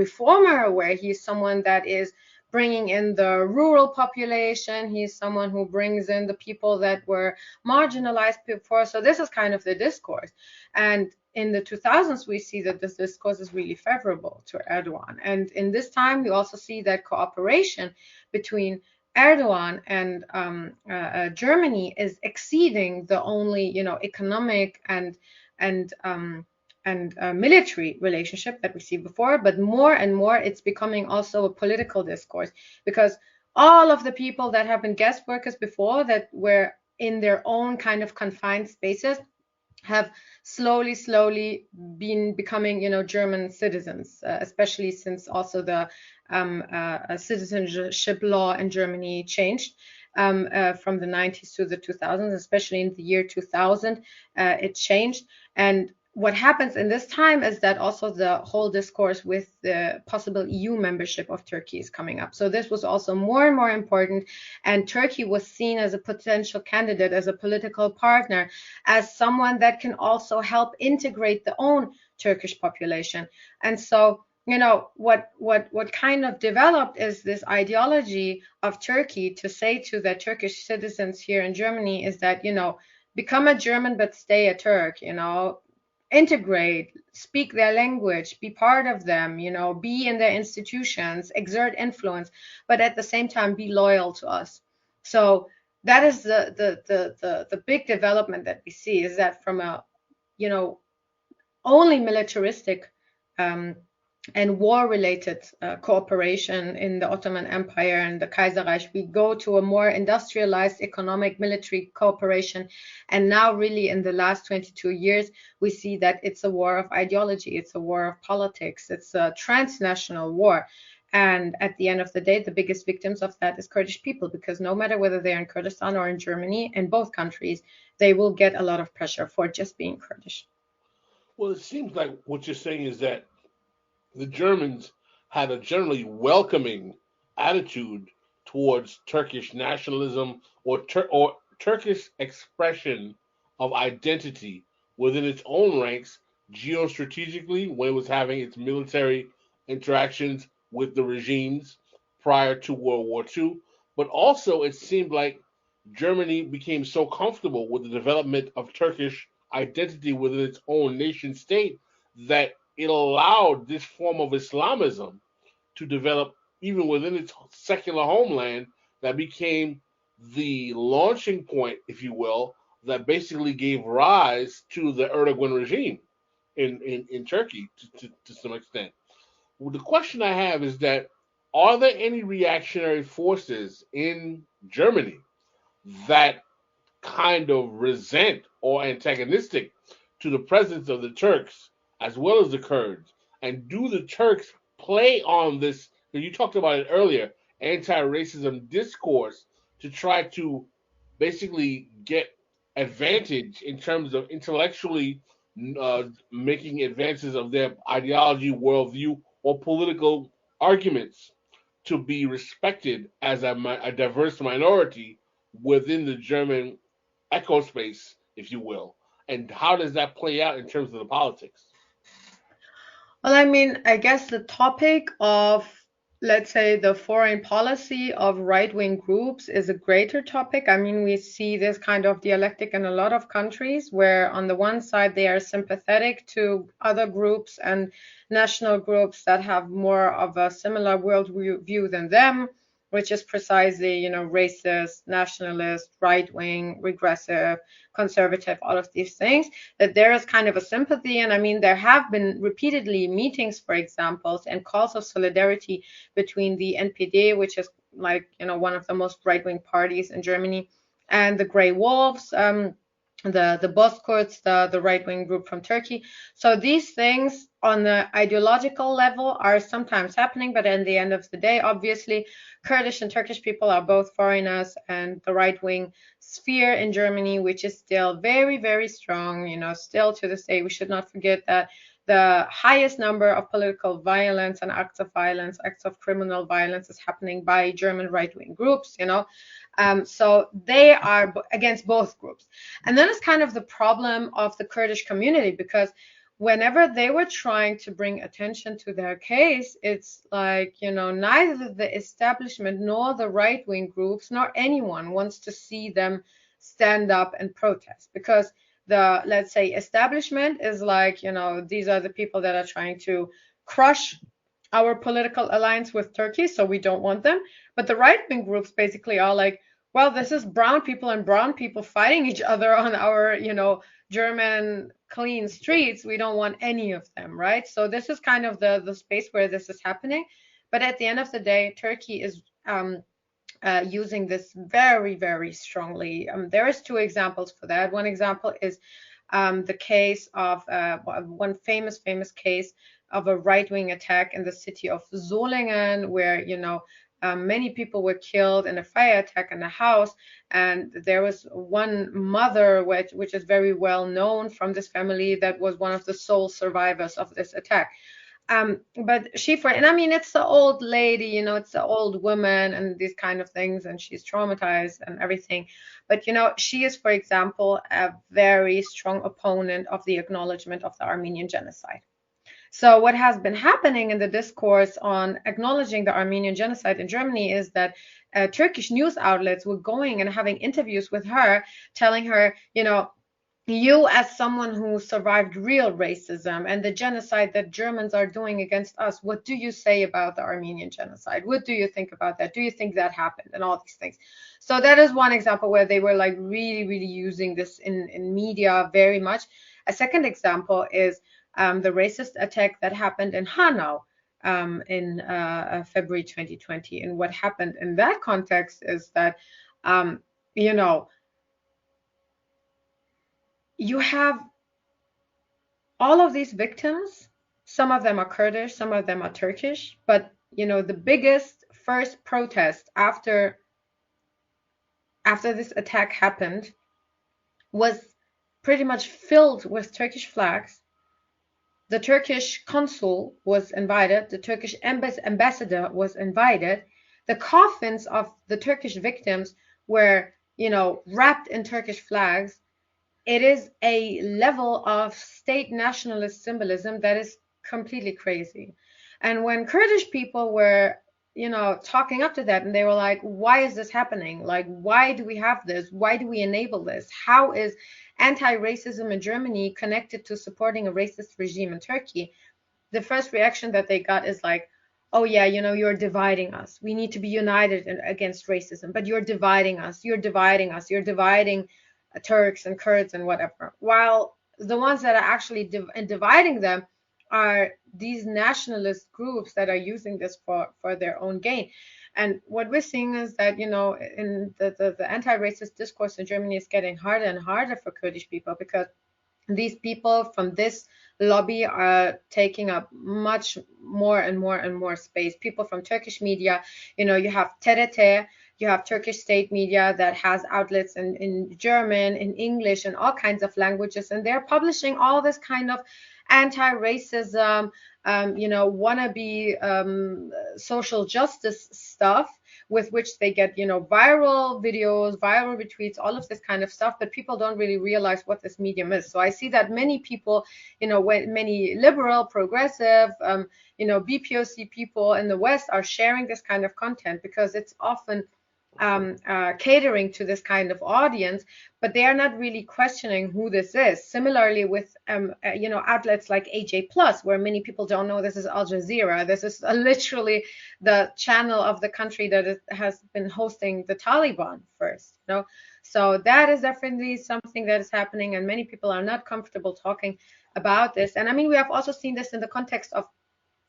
reformer, where he's someone that is bringing in the rural population. He's someone who brings in the people that were marginalized before. So this is kind of the discourse. And in the 2000s, we see that this discourse is really favorable to Erdogan. And in this time, we also see that cooperation between Erdogan and Germany is exceeding the only, economic and military relationship that we see before, but more and more it's becoming also a political discourse, because all of the people that have been guest workers before, that were in their own kind of confined spaces, have slowly been becoming, German citizens, especially since also the citizenship law in Germany changed from the 90s to the 2000s, especially in the year 2000, it changed. And what happens in this time is that also the whole discourse with the possible EU membership of Turkey is coming up. So this was also more and more important, and Turkey was seen as a potential candidate, as a political partner, as someone that can also help integrate the own Turkish population. And so, what kind of developed is this ideology of Turkey to say to the Turkish citizens here in Germany is that, become a German but stay a Turk, integrate, speak their language, be part of them, be in their institutions, exert influence, but at the same time be loyal to us. So that is the big development that we see, is that from a, only militaristic and war-related cooperation in the Ottoman Empire and the Kaiserreich, we go to a more industrialized economic military cooperation. And now really in the last 22 years, we see that it's a war of ideology, it's a war of politics, it's a transnational war. And at the end of the day, the biggest victims of that is Kurdish people, because no matter whether they're in Kurdistan or in Germany, in both countries, they will get a lot of pressure for just being Kurdish. Well, it seems like what you're saying is that the Germans had a generally welcoming attitude towards Turkish nationalism or Turkish expression of identity within its own ranks geostrategically when it was having its military interactions with the regimes prior to World War II. But also, it seemed like Germany became so comfortable with the development of Turkish identity within its own nation state that it allowed this form of Islamism to develop even within its secular homeland, that became the launching point, if you will, that basically gave rise to the Erdogan regime in Turkey to some extent. Well, the question I have is that, are there any reactionary forces in Germany that kind of resent or antagonistic to the presence of the Turks as well as the Kurds? And do the Turks play on this? You talked about it earlier, anti-racism discourse to try to basically get advantage in terms of intellectually making advances of their ideology, worldview, or political arguments to be respected as a diverse minority within the German echo space, if you will. And how does that play out in terms of the politics? Well, I mean, I guess the topic of, let's say, the foreign policy of right-wing groups is a greater topic. I mean, we see this kind of dialectic in a lot of countries where, on the one side, they are sympathetic to other groups and national groups that have more of a similar worldview than them, which is precisely, racist, nationalist, right-wing, regressive, conservative, all of these things, that there is kind of a sympathy. And I mean, there have been repeatedly meetings, for example, and calls of solidarity between the NPD, which is like, one of the most right-wing parties in Germany, and the Grey Wolves, the Bozkurds, the right-wing group from Turkey. So these things on the ideological level are sometimes happening, but in the end of the day, obviously, Kurdish and Turkish people are both foreigners, and the right-wing sphere in Germany, which is still very, very strong, still to this day, we should not forget that the highest number of political violence and acts of criminal violence is happening by German right-wing groups, so they are against both groups. And then it's kind of the problem of the Kurdish community, because whenever they were trying to bring attention to their case, it's like, neither the establishment nor the right-wing groups nor anyone wants to see them stand up and protest, because the, let's say, establishment is like, these are the people that are trying to crush our political alliance with Turkey, so we don't want them. But the right-wing groups basically are like, well, this is brown people and brown people fighting each other on our, German clean streets. We don't want any of them, right? So this is kind of the space where this is happening. But at the end of the day, Turkey is using this very, very strongly. There is two examples for that. One example is the case of one famous case of a right-wing attack in the city of Solingen, where, many people were killed in a fire attack in a house. And there was one mother, which is very well known from this family, that was one of the sole survivors of this attack. But and I mean, it's the old lady, it's the old woman and these kind of things, and she's traumatized and everything. But, she is, for example, a very strong opponent of the acknowledgement of the Armenian genocide. So what has been happening in the discourse on acknowledging the Armenian genocide in Germany is that Turkish news outlets were going and having interviews with her, telling her, you, as someone who survived real racism and the genocide that Germans are doing against us, what do you say about the Armenian genocide? What do you think about that? Do you think that happened? And all these things. So that is one example where they were like really, really using this in media very much. A second example is the racist attack that happened in Hanau in February 2020. And what happened in that context is that, you have all of these victims. Some of them are Kurdish, some of them are Turkish, but the biggest first protest after this attack happened was pretty much filled with Turkish flags. The Turkish consul was invited, the Turkish ambassador was invited. The coffins of the Turkish victims were, wrapped in Turkish flags. It is a level of state nationalist symbolism that is completely crazy. And when Kurdish people were, talking up to that, and they were like, why is this happening? Like, why do we have this? Why do we enable this? How is anti-racism in Germany connected to supporting a racist regime in Turkey? The first reaction that they got is like, oh yeah, you're dividing us. We need to be united against racism, but you're dividing us. You're dividing us. You're dividing Turks and Kurds and whatever, while the ones that are actually dividing them are these nationalist groups that are using this for their own gain. And what we're seeing is that, you know, in the anti-racist discourse in Germany is getting harder and harder for Kurdish people, because these people from this lobby are taking up much more and more and more space. People from Turkish media, you know, you have TRT, you have Turkish state media that has outlets in German, in English, and all kinds of languages, and they're publishing all this kind of anti-racism, you know, wannabe social justice stuff, with which they get, you know, viral videos, viral retweets, all of this kind of stuff, but people don't really realize what this medium is. So I see that many people, you know, many liberal, progressive, you know, BPOC people in the West are sharing this kind of content because it's often catering to this kind of audience, but they are not really questioning who this is. Similarly with you know, outlets like AJ Plus, where many people don't know this is Al Jazeera. This is literally the channel of the country that has been hosting the Taliban first, you know. So that is definitely something that is happening, and many people are not comfortable talking about this. And I mean, we have also seen this in the context of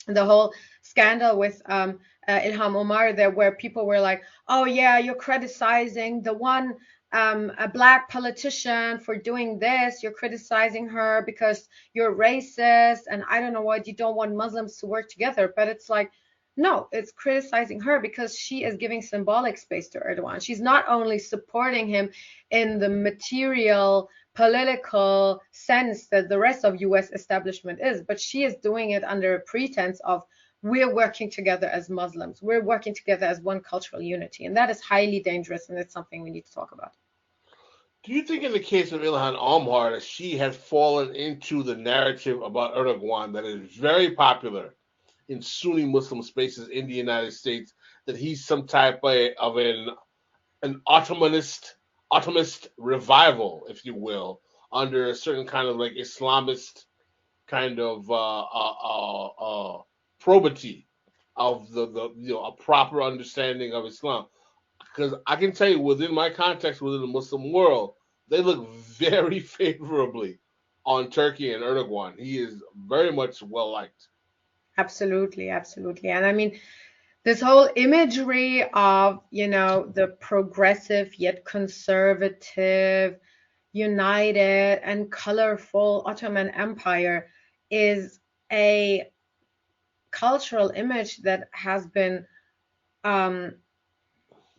the whole scandal with Ilham Omar there, where people were like, oh yeah, you're criticizing the one a black politician for doing this, you're criticizing her because you're racist and I don't know what, you don't want Muslims to work together. But it's like, no, it's criticizing her because she is giving symbolic space to Erdogan. She's not only supporting him in the material political sense that the rest of US establishment is, but she is doing it under a pretense of, we're working together as Muslims, we're working together as one cultural unity, and that is highly dangerous, and it's something we need to talk about. Do you think in the case of Ilhan Omar that she has fallen into the narrative about Erdogan that is very popular in Sunni Muslim spaces in the United States, that he's some type of an Ottomanist revival, if you will, under a certain kind of like Islamist kind of probity of the you know, a proper understanding of Islam? Because I can tell you, within my context, within the Muslim world, they look very favorably on Turkey and Erdogan. He is very much well liked. Absolutely, absolutely. And I mean, this whole imagery of, you know, the progressive yet conservative, united and colorful Ottoman Empire is a cultural image that has been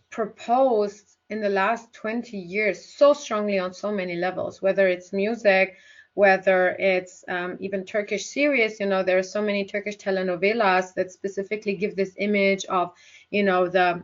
proposed in the last 20 years so strongly on so many levels, whether it's music, whether it's even Turkish series. You know, there are so many Turkish telenovelas that specifically give this image of, you know, the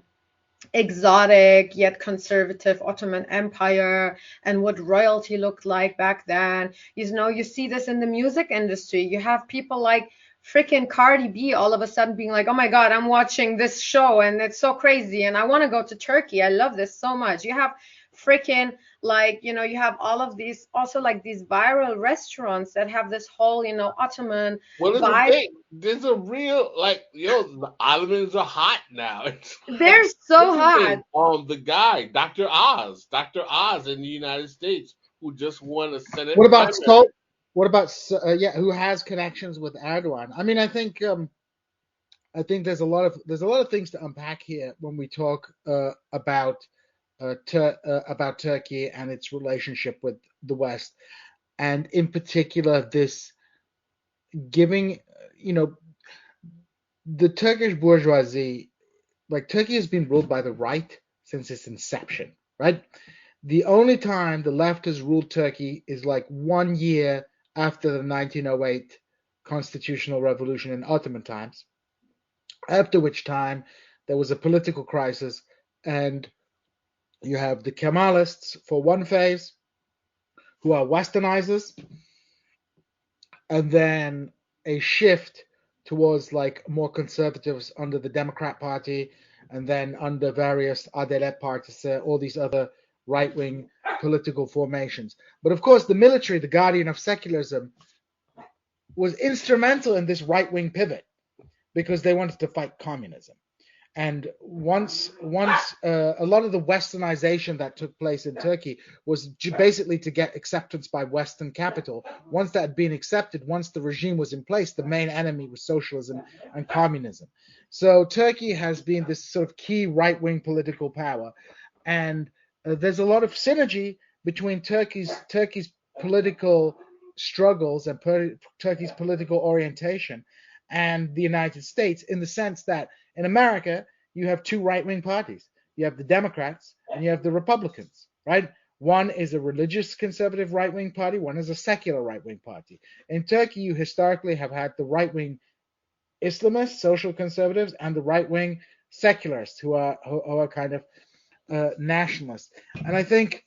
exotic yet conservative Ottoman Empire and what royalty looked like back then. You know, you see this in the music industry. You have people like freaking Cardi B all of a sudden being like, oh my God, I'm watching this show and it's so crazy and I want to go to Turkey. I love this so much. You have freaking, like, you know, you have all of these also like these viral restaurants that have this whole, you know, Ottoman vibe. There's a real, like, you know, the Ottomans are hot now. They're so hot. The guy, Dr. Oz in the United States, who just won a Senate. What about yeah, who has connections with Erdogan? I mean, I think there's a lot of things to unpack here when we talk about Turkey and its relationship with the West, and in particular this giving, you know, the Turkish bourgeoisie, like Turkey has been ruled by the right since its inception, right? The only time the left has ruled Turkey is like 1 year after the 1908 constitutional revolution in Ottoman times, after which time there was a political crisis, and you have the Kemalists for one phase, who are westernizers, and then a shift towards like more conservatives under the Democrat Party, and then under various Adalet Partisi, all these other right-wing political formations. But of course, the military, the guardian of secularism, was instrumental in this right-wing pivot because they wanted to fight communism. And once a lot of the westernization that took place in Turkey was basically to get acceptance by Western capital. Once that had been accepted, once the regime was in place, the main enemy was socialism and communism. So Turkey has been this sort of key right-wing political power, and there's a lot of synergy between Turkey's political struggles and Turkey's political orientation and the United States, in the sense that in America, you have two right-wing parties. You have the Democrats and you have the Republicans, right? One is a religious conservative right-wing party, one is a secular right-wing party. In Turkey, you historically have had the right-wing Islamists, social conservatives, and the right-wing secularists who are kind of nationalists. And I think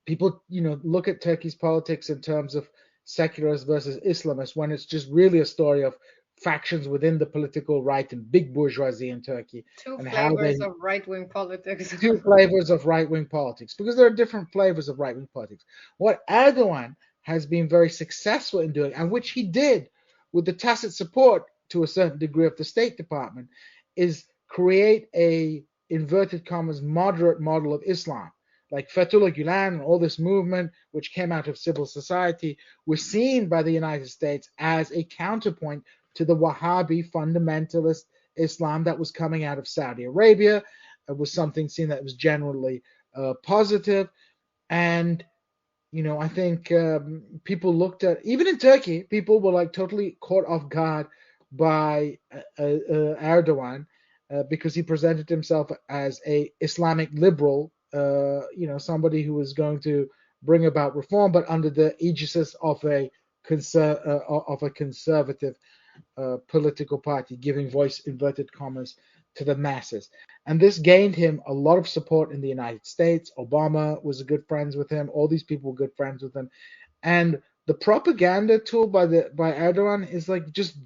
people, look at Turkey's politics in terms of secularists versus Islamists, when it's just really a story of factions within the political right and big bourgeoisie in Turkey. Two And flavors of right-wing politics. Two flavors of right-wing politics, because there are different flavors of right-wing politics. What Erdogan has been very successful in doing, and which he did with the tacit support to a certain degree of the State Department, is create a inverted commas moderate model of Islam. Like Fethullah Gulen and all this movement, which came out of civil society, was seen by the United States as a counterpoint to the Wahhabi fundamentalist Islam that was coming out of Saudi Arabia. It was something seen that was generally positive. And, I think people looked at, even in Turkey, people were like totally caught off guard by Erdogan because he presented himself as a Islamic liberal, somebody who was going to bring about reform, but under the aegis of a conservative political party, giving voice, inverted commas, to the masses. And this gained him a lot of support in the United States. Obama was good friends with him. All these people were good friends with him. And the propaganda tool by Erdogan is like just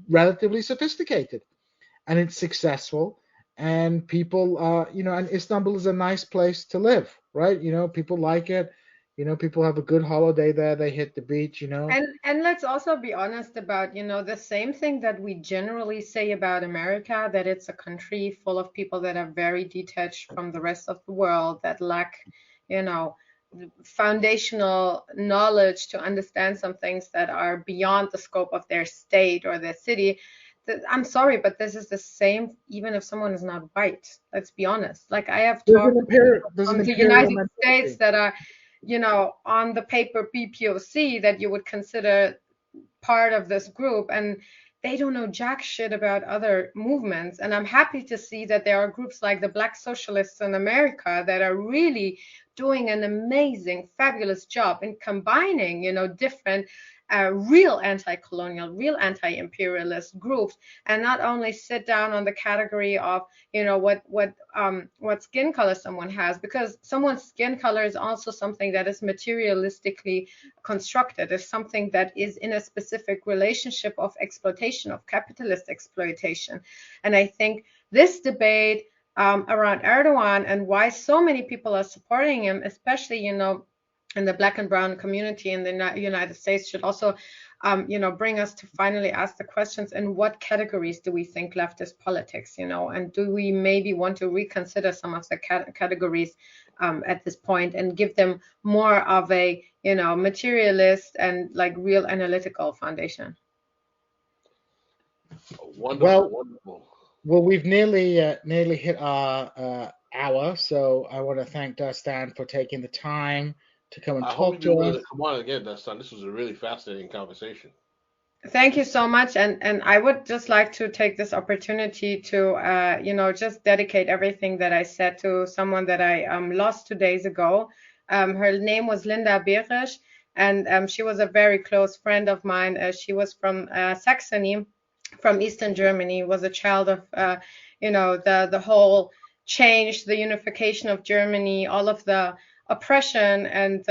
relatively sophisticated, and it's successful. And people, and Istanbul is a nice place to live, right? People like it. People have a good holiday there. They hit the beach, And let's also be honest about, the same thing that we generally say about America, that it's a country full of people that are very detached from the rest of the world, that lack, foundational knowledge to understand some things that are beyond the scope of their state or their city. I'm sorry, but this is the same even if someone is not white. Let's be honest. Like, I have talked from the United States that are, on the paper BPOC, that you would consider part of this group, and they don't know jack shit about other movements. And I'm happy to see that there are groups like the Black Socialists in America that are really doing an amazing, fabulous job in combining, different real anti-colonial, real anti-imperialist groups, and not only sit down on the category of, what skin color someone has, because someone's skin color is also something that is materialistically constructed, is something that is in a specific relationship of exploitation, of capitalist exploitation. And I think this debate around Erdogan and why so many people are supporting him, especially, in the Black and brown community in the United States, should also, bring us to finally ask the questions: in what categories do we think leftist politics, and do we maybe want to reconsider some of the categories at this point and give them more of a, materialist and like real analytical foundation? Wonderful. Well, we've nearly hit our hour, so I want to thank Dastan for taking the time to come and talk to us. Come on again, Dastan. This was a really fascinating conversation. Thank you so much, and I would just like to take this opportunity to just dedicate everything that I said to someone that I lost 2 days ago. Her name was Linda Berisch, and she was a very close friend of mine. She was from Saxony, from Eastern Germany, was a child of the whole change, the unification of Germany, all of the oppression and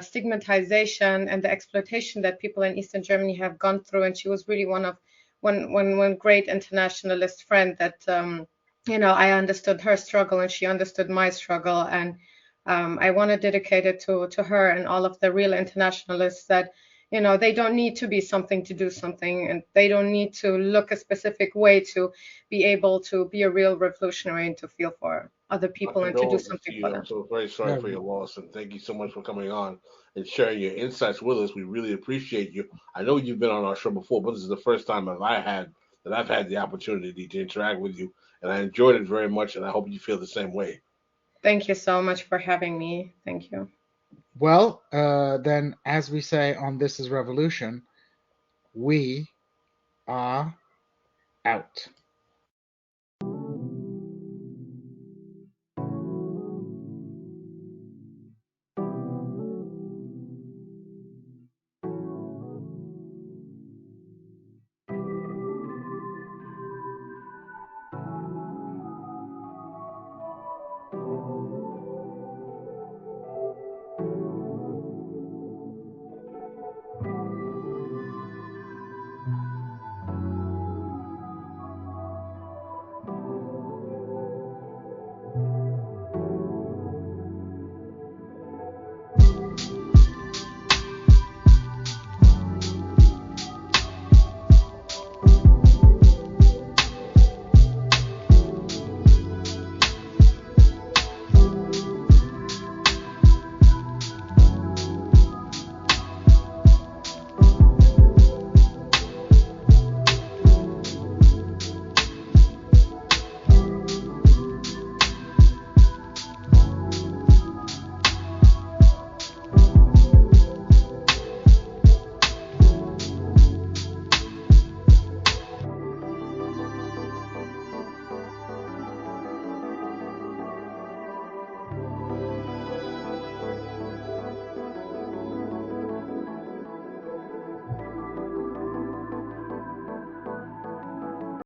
stigmatization and the exploitation that people in Eastern Germany have gone through. And she was really one great internationalist friend that I understood her struggle and she understood my struggle. And I want to dedicate it to her and all of the real internationalists that You know, they don't need to be something to do something, and they don't need to look a specific way to be able to be a real revolutionary and to feel for other My people and to do condolences to something for you. I'm them. so very sorry Yeah, for your loss, and thank you so much for coming on and sharing your insights with us. We really appreciate you. I know you've been on our show before, but this is the first time that I've had the opportunity to interact with you, and I enjoyed it very much, and I hope you feel the same way. Thank you so much for having me. Thank you. well, then, as we say on This Is Revolution, we are out.